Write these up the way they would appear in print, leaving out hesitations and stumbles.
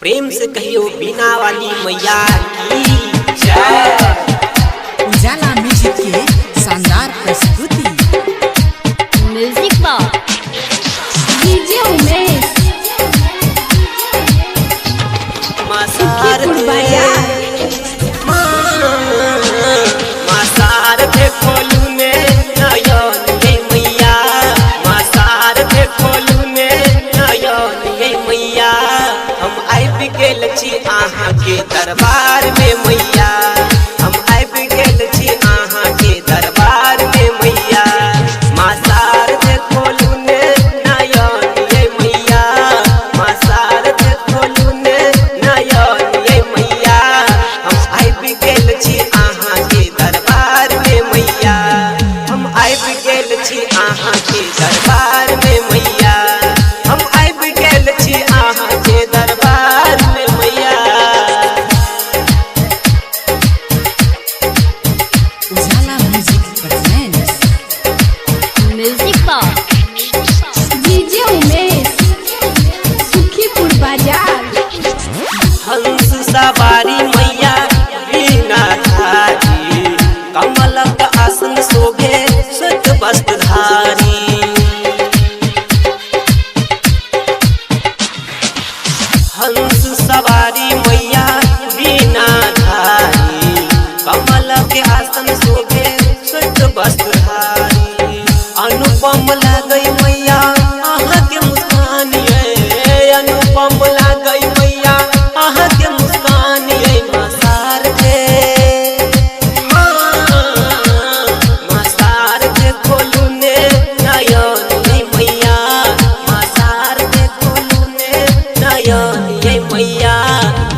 प्रेम से कहियो बीना वाली मैया की जय। उजाला म्यूजिक की शानदार प्रस्तुति। म्यूजिक बॉक्स डीजे उमेश मासार थे खोलू ने नयन ये मैया, मासार थे खोलू ने नयन ये मैया। हम आबि गेल छी अहाँ के दरबार में मैया, हम आबि गेल छी अहाँ के दरबार में मैया। मासार थे खोलू ने नयन ये मैया, मासार थे खोलू ने नयन ये मैया। हम आबि गेल छी अहाँ के दरबार में मैया, हम आबि गेल छी अहाँ के दरबार में मैया, हम आबि गेल छी अहाँ के दरबार में मैया। उजाला music presents. Music box DJ Umesh Sukhipur बाजार। हंस सवारी मैया बीना धारी, कमलक आसन शोभे श्वेत वस्त्रधारी। हंस सवारी मैया बीना धारी, कमलक आसन शोभे श्वेत वस्त्रधारी। अनुपम लागै मैया अहाँ के मुस्कान ये, अनुपम लागै मैया अहाँ के मुस्कान ये। मासार थे मासार थे खोलू ने नयन ये मैया, मासार थे खोलू ने नयन ये मैया।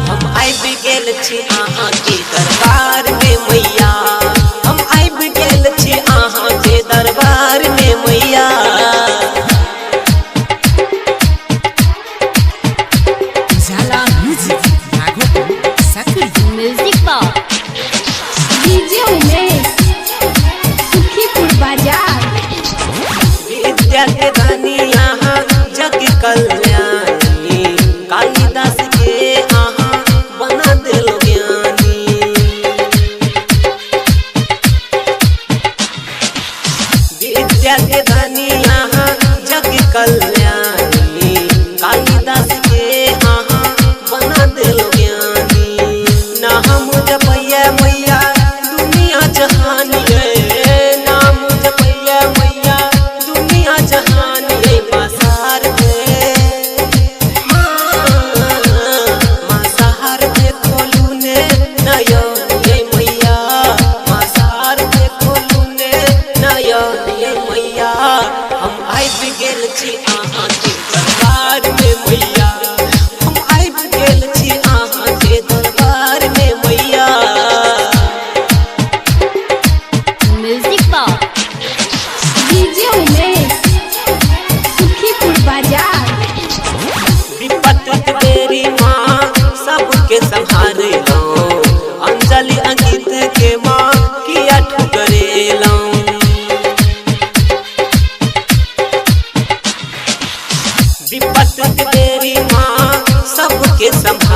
हम आबि गेल छी अहाँ के दरबार में मैया, हम आबि गेल छी अहाँ के दरबार में मैया। उजाला म्यूजिक राघोपुर सक्रिय। Music box DJ Umesh Sukhipur बाजार। विद्या के धनी यहाँ जग कल्याणी, कालिदास के अहाँ बना दिल ज्ञानी। विद्या के धनी यहाँ जग कल्याणी, कालिदास के अहाँ बना दिल ज्ञानी। नाम जपैया मैया दुनिया जहान ये, नाम जपैया मैया दुनिया जहान ये। मासार थे मासार थे खोलू ने नयन ये मैया, मासार थे खोलू ने नयन ये मैया। हम आबि गेल छी अहाँ के दरबार में मैया, हम आबि गेल छी अहाँ के दरबार में मैया। Music box DJ Umesh Sukhipur बाजार। विपत के बेरी माँ सबके संभालेलौ, अंजलि अंकित के माँ किया ठुकरेलौ। विपत के बेरी माँ सबके संभालेलौ,